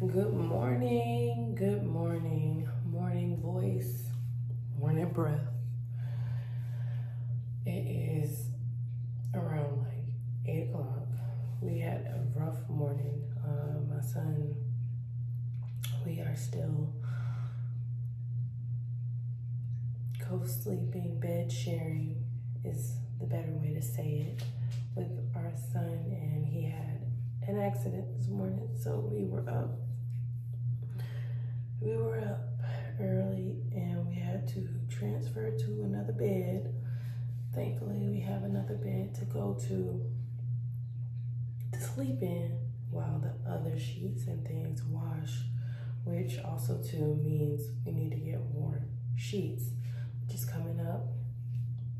Good morning voice, morning breath. It is around like 8 o'clock. We had a rough morning. My son, we are still co-sleeping, bed sharing is the better way to say it, with our son, and he had an accident this morning, so we were up early and we had to transfer to another bed. Thankfully, we have another bed to go to sleep in while the other sheets and things wash, which also too means we need to get more sheets, which is coming up.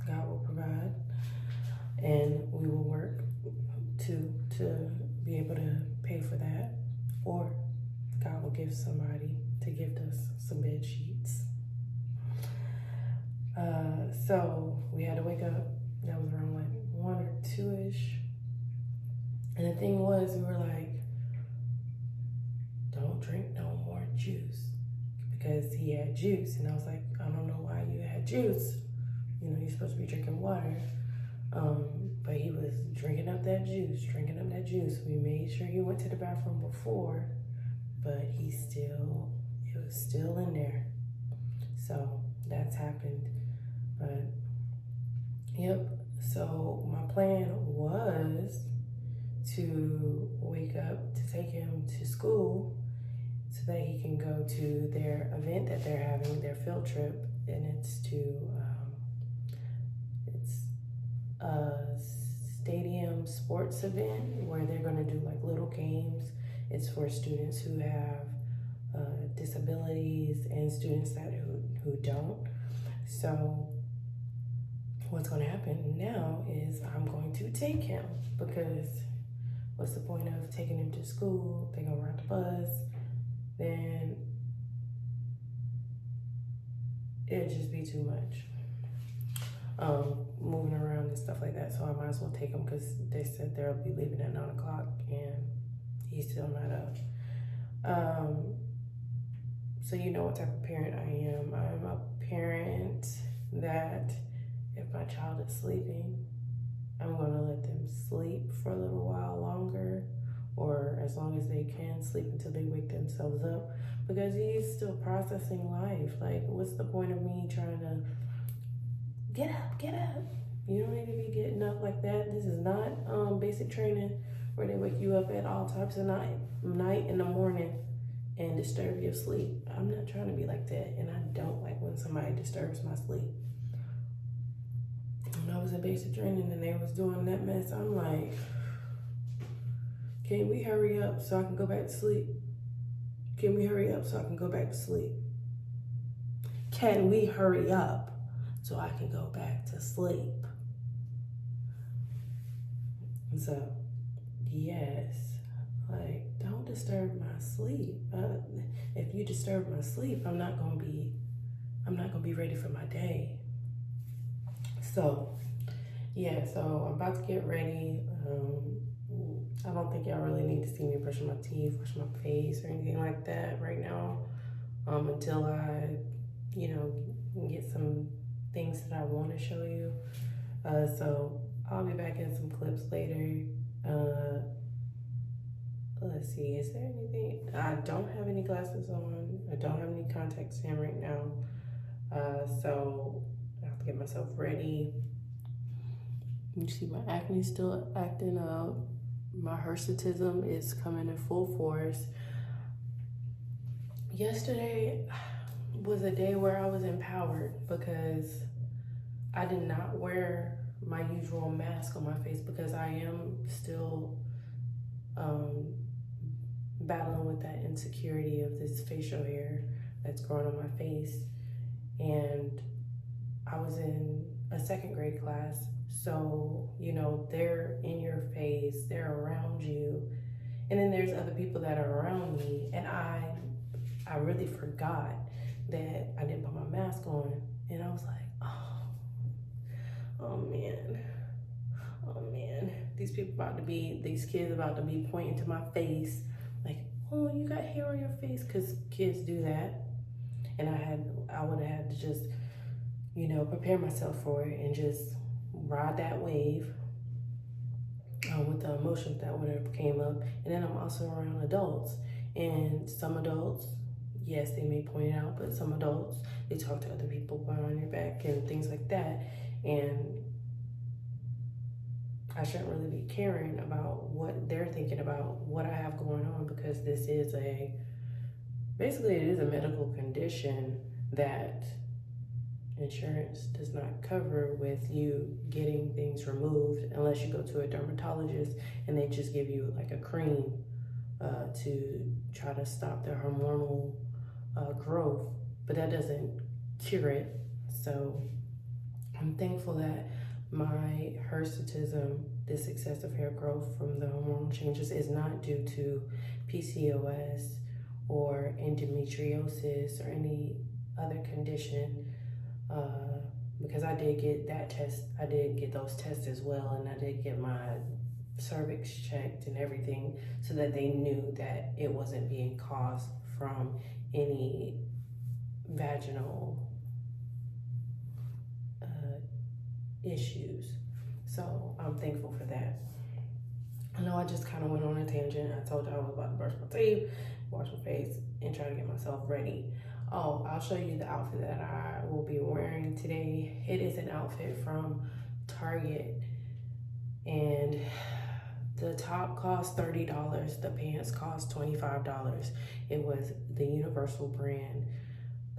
God will provide, and we will work to be able to pay for that, or God will give somebody to gift us some bed sheets. So we had to wake up. That was around like 1 or 2-ish. And the thing was, we were like, don't drink no more juice, because he had juice. And I was like, I don't know why you had juice. You know, you're supposed to be drinking water. But he was drinking up that juice. We made sure he went to the bathroom before, but it was still in there. So that's happened. But yep, so my plan was to wake up to take him to school so that he can go to their event that they're having, their field trip, and it's a stadium sports event where they're going to do like little games. It's for students who have disabilities and students who don't. So what's going to happen now is I'm going to take him, because what's the point of taking him to school? They're going to ride the bus, then it'd just be too much. Moving around and stuff like that. So I might as well take him, because they said they'll be leaving at 9 o'clock and he's still not up. So you know what type of parent I am. I'm a parent that if my child is sleeping, I'm going to let them sleep for a little while longer, or as long as they can sleep until they wake themselves up, because he's still processing life. Like, what's the point of me trying to get up? You don't need to be getting up like that. This is not basic training where they wake you up at all times of night in the morning and disturb your sleep. I'm not trying to be like that, and I don't like when somebody disturbs my sleep. When I was in basic training and they was doing that mess, I'm like, can we hurry up so I can go back to sleep? Can we hurry up so I can go back to sleep? Can we hurry up so I can go back to sleep? And so, yes, like, don't disturb my sleep. If you disturb my sleep, I'm not gonna be ready for my day. So, yeah, so I'm about to get ready. I don't think y'all really need to see me brushing my teeth, brushing my face, or anything like that right now, until I, get some things that I want to show you. So I'll be back in some clips later. Let's see, is there anything? I don't have any glasses on. I don't have any contacts in right now. So I have to get myself ready. You see my acne still acting up. My hirsutism is coming in full force. Yesterday was a day where I was empowered, because I did not wear my usual mask on my face, because I am still battling with that insecurity of this facial hair that's growing on my face. And I was in a second grade class, so they're in your face, they're around you, and then there's other people that are around me, and I really forgot that I didn't put my mask on, and I was like, oh man, these kids about to be pointing to my face like, oh, you got hair on your face, because kids do that. And I would have had to just, prepare myself for it and just ride that wave with the emotions that would have came up. And then I'm also around adults, and some adults, yes, they may point it out, but some adults, they talk to other people behind your back and things like that. And I shouldn't really be caring about what they're thinking about what I have going on, because this is basically it is a medical condition that insurance does not cover, with you getting things removed unless you go to a dermatologist and they just give you like a cream to try to stop the hormonal growth, but that doesn't cure it. So I'm thankful that my hirsutism, this excessive hair growth from the hormonal changes, is not due to PCOS or endometriosis or any other condition, because I did get that test. I did get those tests as well, and I did get my cervix checked and everything, so that they knew that it wasn't being caused from any vaginal issues. So I'm thankful for that. I know I just kind of went on a tangent. I told you I was about to brush my teeth, wash my face, and try to get myself ready. Oh, I'll show you the outfit that I will be wearing today. It is an outfit from Target, and the top cost $30. The pants cost $25. It was the Universal brand,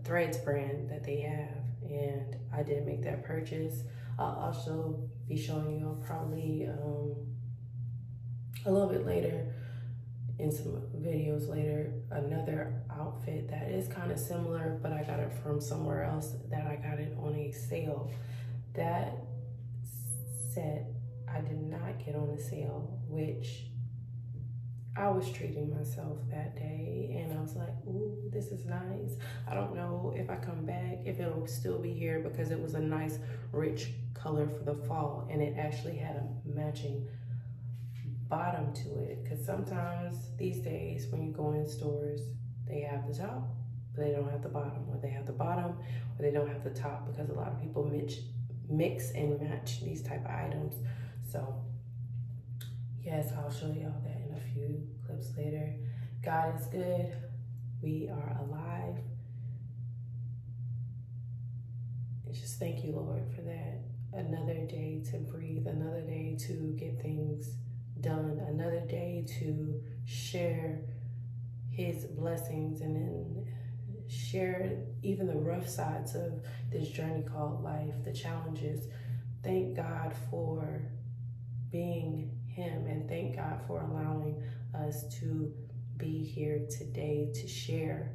Threads brand that they have, and I did make that purchase. I'll also be showing you probably a little bit later, in some videos later, another outfit that is kind of similar, but I got it from somewhere else, that I got it on a sale. That set I did not get on the sale, which I was treating myself that day, and I was like, ooh, this is nice. I don't know if I come back, if it'll still be here, because it was a nice rich color for the fall, and it actually had a matching bottom to it, because sometimes these days when you go in stores, they have the top, but they don't have the bottom, or they have the bottom, or they don't have the top, because a lot of people mix and match these type of items. So yes, I'll show y'all that in a few clips later. God is good. We are alive. And just thank you, Lord, for that. Another day to breathe, another day to get things done, another day to share his blessings, and then share even the rough sides of this journey called life, the challenges. Thank God for being him, and thank God for allowing us to be here today to share.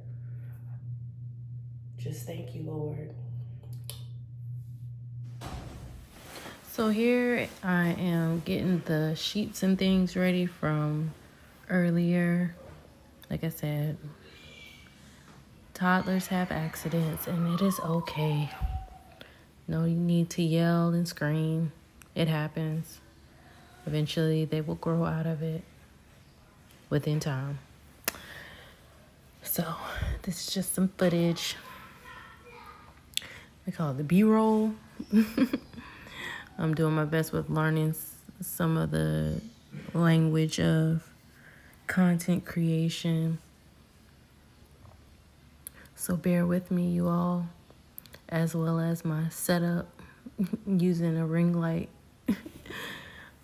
Just thank you, Lord. So here I am getting the sheets and things ready from earlier. Like I said, toddlers have accidents, and it is okay. No need to yell and scream. It happens. Eventually, they will grow out of it within time. So, this is just some footage. I call it the B-roll. I'm doing my best with learning some of the language of content creation. So bear with me, you all, as well as my setup using a ring light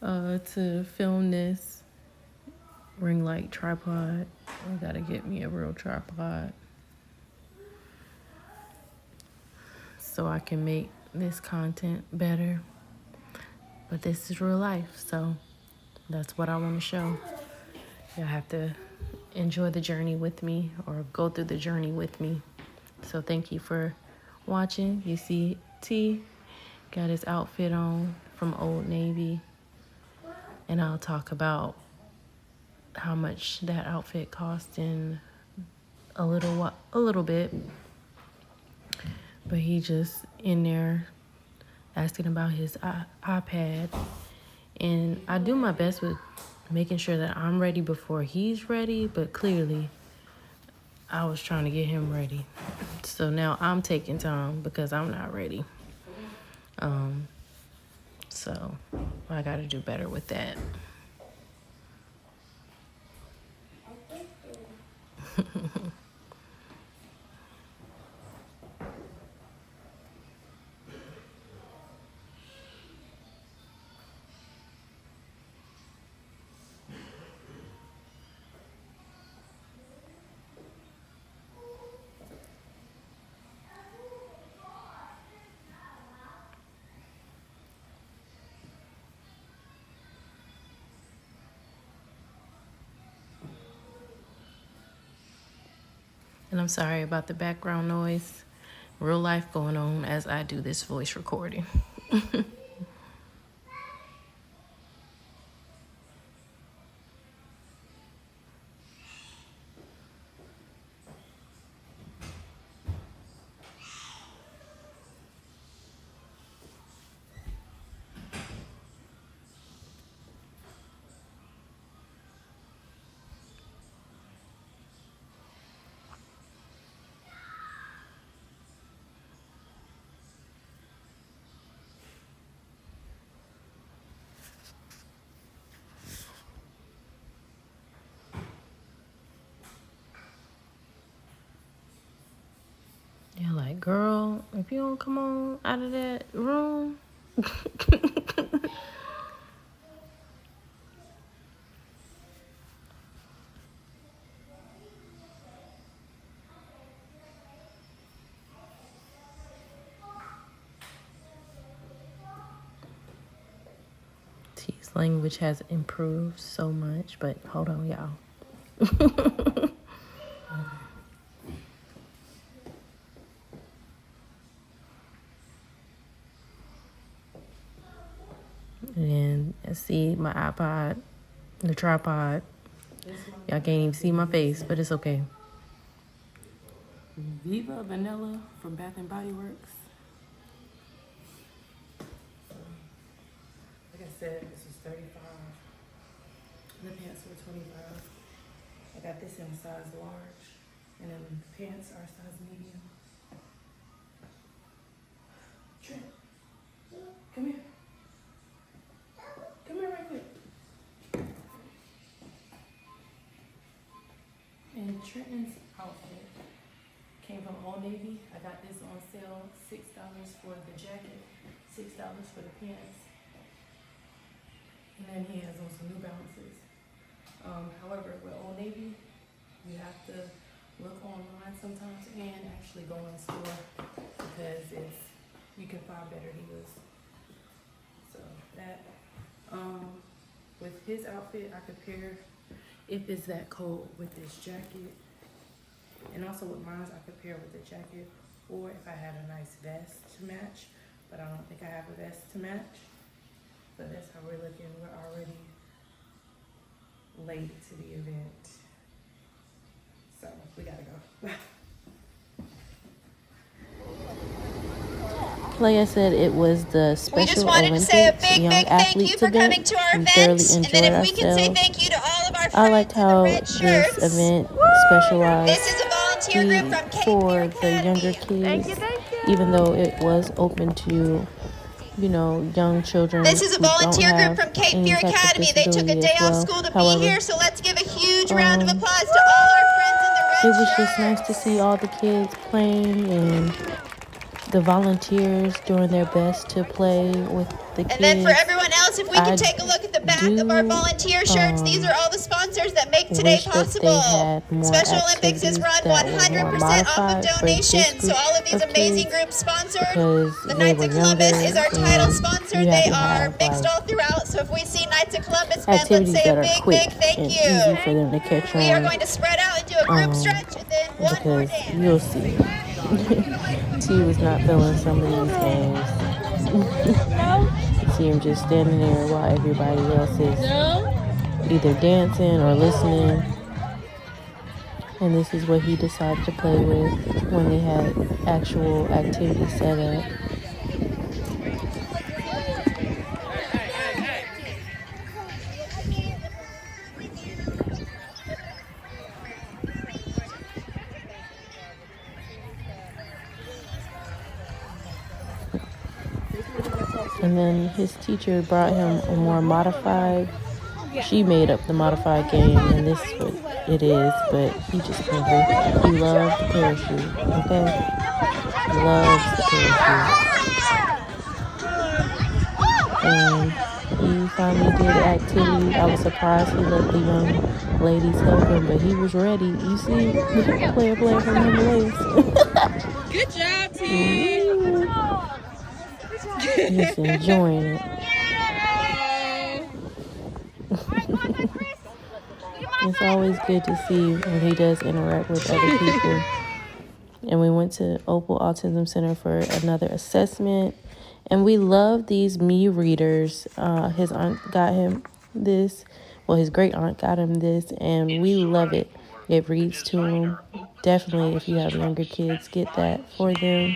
to film this. Ring light tripod. I gotta get me a real tripod so I can make this content better. But this is real life, so that's what I want to show. You'll have to enjoy the journey with me, or go through the journey with me. So thank you for watching. You see T got his outfit on from Old Navy, and I'll talk about how much that outfit cost in a little bit. But he just in there asking about his iPad, and I do my best with making sure that I'm ready before he's ready, but clearly I was trying to get him ready. So now I'm taking time because I'm not ready. So I got to do better with that. And I'm sorry about the background noise. Real life going on as I do this voice recording. You're like, girl, if you don't come on out of that room. T's language has improved so much, but hold on, y'all. And see my iPod, the tripod. Y'all can't even see my face, but it's okay. Viva Vanilla from Bath and Body Works. Like I said, this is $35. The pants were $25. I got this in a size large, and then the pants are size medium. Trent, come here. Come here right quick. And Trenton's outfit came from Old Navy. I got this on sale, $6 for the jacket, $6 for the pants. And then he has on some New Balances. However, with Old Navy, you have to look online sometimes and actually go in store because you can find better deals. So that, with his outfit, I could pair, if it's that cold, with this jacket. And also with mine, I could pair with the jacket, or if I had a nice vest to match, but I don't think I have a vest to match. So that's how we're looking. We're already late to the event. So we gotta go. Like I said, it was the Special We just wanted Olympics to say a big, Young big thank Athletes you for event. coming to our We event. thoroughly And enjoyed then if we can say ourselves. thank you to all of our I liked friends in the how red this shirts. event specialized This is a volunteer group from Cape for Fear the Academy. younger kids, even though it was open to, you know, young children This is a who don't volunteer group have from Cape any Fear type of Academy. They took a disability day as off well. school to However, be here, so let's give a huge round of applause to all our friends in the red it was shirts. just nice to see all the kids playing and the volunteers doing their best to play with the kids. And then for everyone else, if we can take a look at the back of our volunteer shirts, these are all the sponsors that make today possible. Special Olympics is run 100% off of donations, so all of these amazing groups sponsored. The Knights of Columbus is our title sponsor. They are mixed all throughout, so if we see Knights of Columbus fans, let's say a big, big thank you. Easy for them to catch We are on, going to spread out and do a group stretch and then one more because dance. you'll see. T was not feeling some of these games. See him just standing there while everybody else is either dancing or listening. And this is what he decided to play with when they had actual activities set up. and then his teacher brought him a more modified. She made up the modified game, and this is what it is, but he just couldn't do it. He loves the parachute, okay? He loves the parachute. And he finally did the activity. I was surprised he let the young ladies help him, but he was ready. You see, player from Himalayas. Good job, team. Just enjoying it. It's always good to see when he does interact with other people. And we went to Opal Autism Center for another assessment. And we love these Me readers. His aunt got him this. Well, his great aunt got him this. And we love it. It reads to him. Definitely, if you have younger kids, get that for them.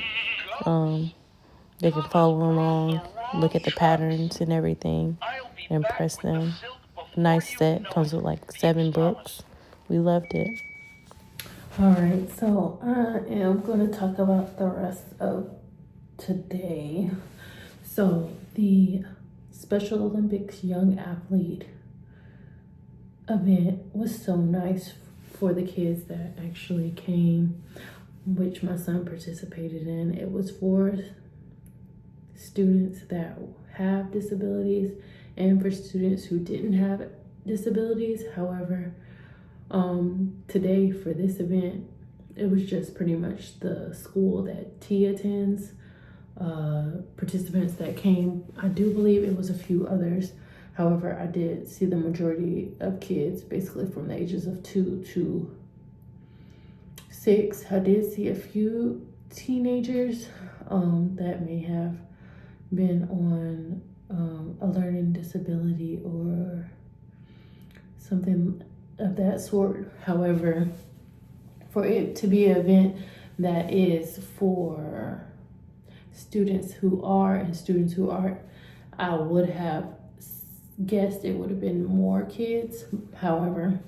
They can follow along, look at the patterns and everything, and impress them. Nice set. Comes with like 7 books. We loved it. All right, so I am going to talk about the rest of today. So the Special Olympics Young Athlete event was so nice for the kids that actually came, which my son participated in. It was for students that have disabilities and for students who didn't have disabilities. However, today for this event, it was just pretty much the school that T attends, participants that came. I do believe it was a few others. However, I did see the majority of kids basically from the ages of 2 to 6. I did see a few teenagers that may have been on a learning disability or something of that sort. However, for it to be an event that is for students who are and students who aren't, I would have guessed it would have been more kids. However,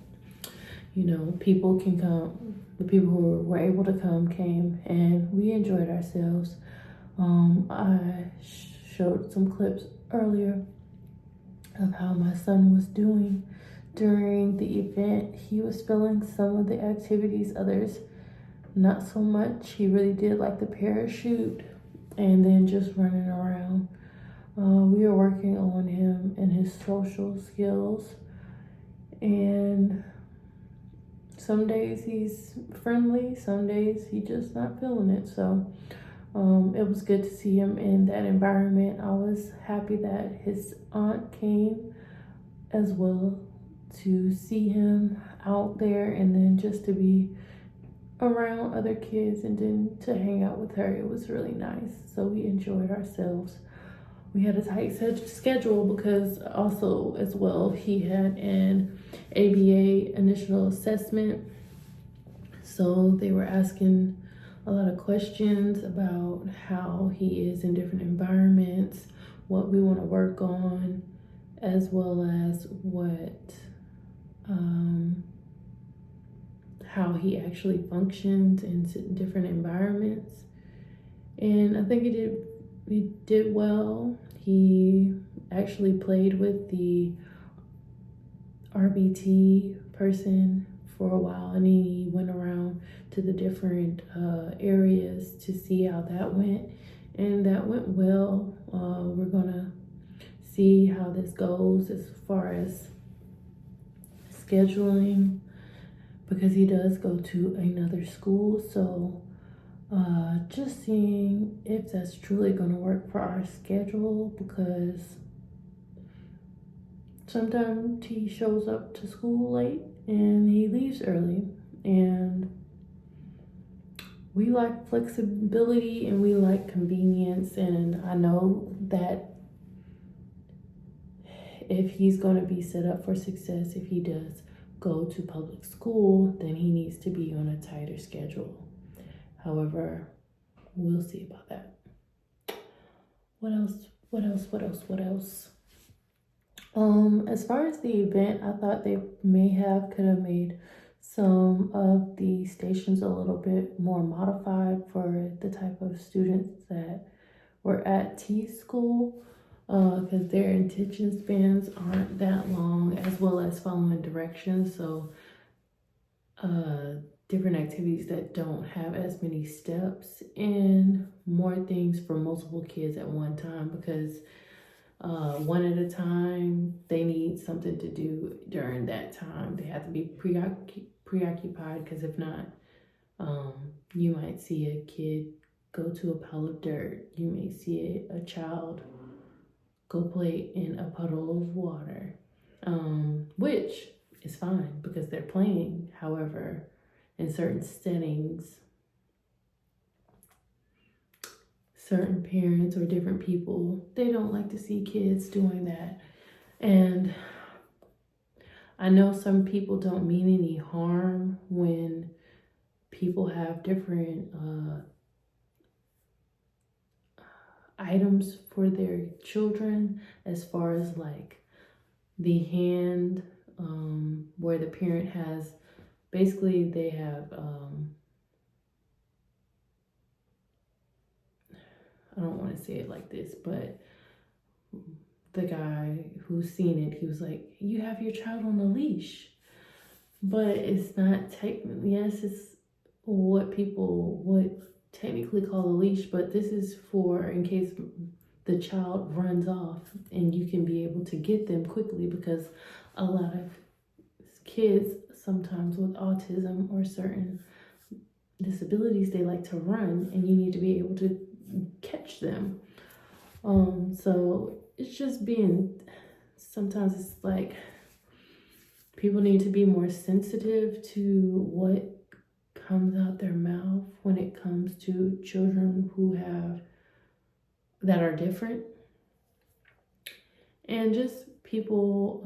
you know, people can come. The people who were able to come came, and we enjoyed ourselves. I showed some clips earlier of how my son was doing during the event. He was feeling some of the activities, others not so much. He really did like the parachute and then just running around. We are working on him and his social skills, and some days he's friendly, some days he just not feeling it. So it was good to see him in that environment. I was happy that his aunt came as well to see him out there, and then just to be around other kids and then to hang out with her. It was really nice. So we enjoyed ourselves. We had a tight schedule because also as well he had an ABA initial assessment. So they were asking a lot of questions about how he is in different environments, what we want to work on, as well as how he actually functions in different environments. And I think he did well. He actually played with the RBT person for a while, and he went around to the different areas to see how that went, and that went well. We're gonna see how this goes as far as scheduling, because he does go to another school. So just seeing if that's truly going to work for our schedule, because sometimes he shows up to school late and he leaves early, and we like flexibility and we like convenience. And I know that if he's going to be set up for success, if he does go to public school, then he needs to be on a tighter schedule. However, we'll see about that. What else? As far as the event, I thought they could have made some of the stations a little bit more modified for the type of students that were at T school. because their attention spans aren't that long, as well as following directions. So different activities that don't have as many steps and more things for multiple kids at one time, because one at a time, they need something to do during that time. They have to be preoccupied, because if not, you might see a kid go to a pile of dirt. You may see a child go play in a puddle of water, which is fine because they're playing. However, in certain settings, certain parents or different people, they don't like to see kids doing that. And I know some people don't mean any harm when people have different items for their children, as far as like the hand, where the parent has, basically they have, I don't want to say it like this, but the guy who's seen it, he was like, you have your child on a leash. But it's not technically, yes, it's what people would technically call a leash, but this is for in case the child runs off and you can be able to get them quickly, because a lot of kids, sometimes with autism or certain disabilities, they like to run and you need to be able to catch them. So it's just being, sometimes it's like people need to be more sensitive to what comes out their mouth when it comes to children who have, that are different, and just people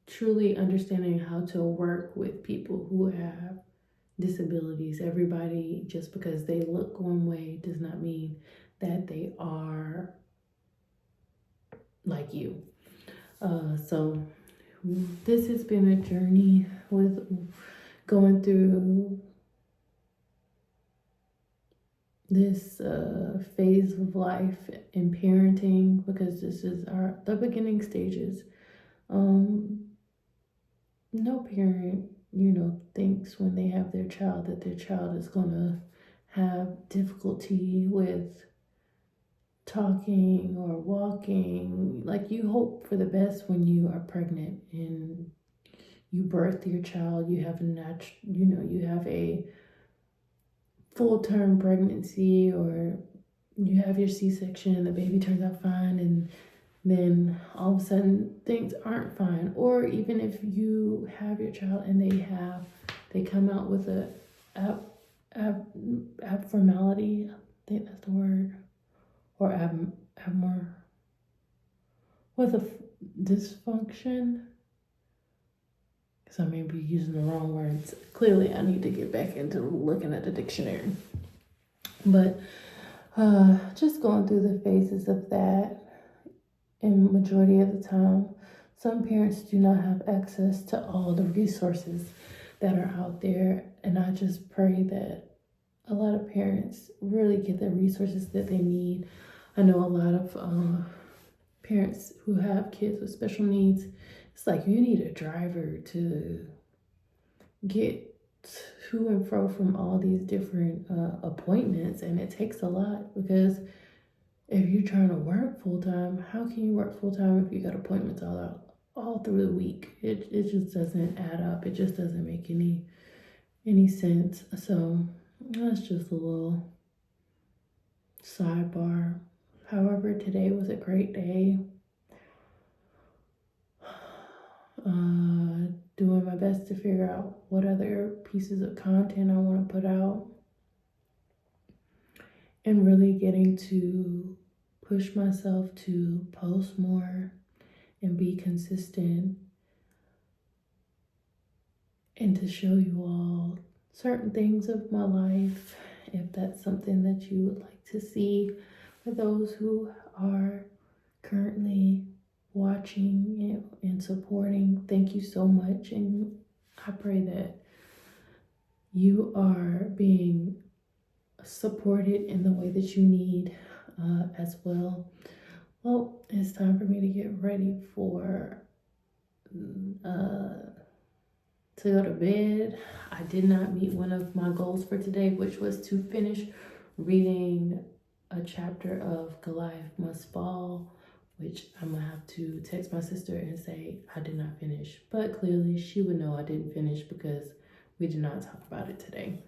truly understanding how to work with people who have disabilities. Everybody, just because they look one way does not mean that they are like you. So this has been a journey with going through this phase of life in parenting, because this is the beginning stages. No parent, thinks when they have their child that their child is going to have difficulty with talking or walking. Like, you hope for the best when you are pregnant and you birth your child. You have you have a full-term pregnancy, or you have your C-section and the baby turns out fine, and then all of a sudden things aren't fine. Or even if you have your child and they come out with a abnormality, I think that's the word, or with a dysfunction, because I may be using the wrong words. Clearly I need to get back into looking at the dictionary. But just going through the phases of that. And majority of the time, some parents do not have access to all the resources that are out there. And I just pray that a lot of parents really get the resources that they need. I know a lot of parents who have kids with special needs. It's like you need a driver to get to and fro from all these different appointments. And it takes a lot, because if you're trying to work full-time, how can you work full-time if you got appointments all through the week? It just doesn't add up. It just doesn't make any sense. So that's just a little sidebar. However, today was a great day. Doing my best to figure out what other pieces of content I want to put out, and really getting to push myself to post more and be consistent, and to show you all certain things of my life, if that's something that you would like to see. For those who are currently watching and supporting, thank you so much, and I pray that you are being supported in the way that you need as well. Well, it's time for me to get ready for to go to bed. I did not meet one of my goals for today, which was to finish reading a chapter of Goliath Must Fall, which I'm gonna have to text my sister and say I did not finish. But clearly she would know I didn't finish because we did not talk about it today.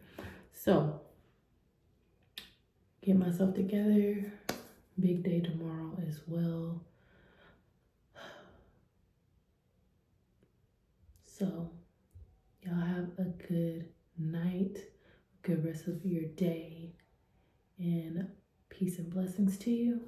So, get myself together. Big day tomorrow as well. So, y'all have a good night, good rest of your day, and peace and blessings to you.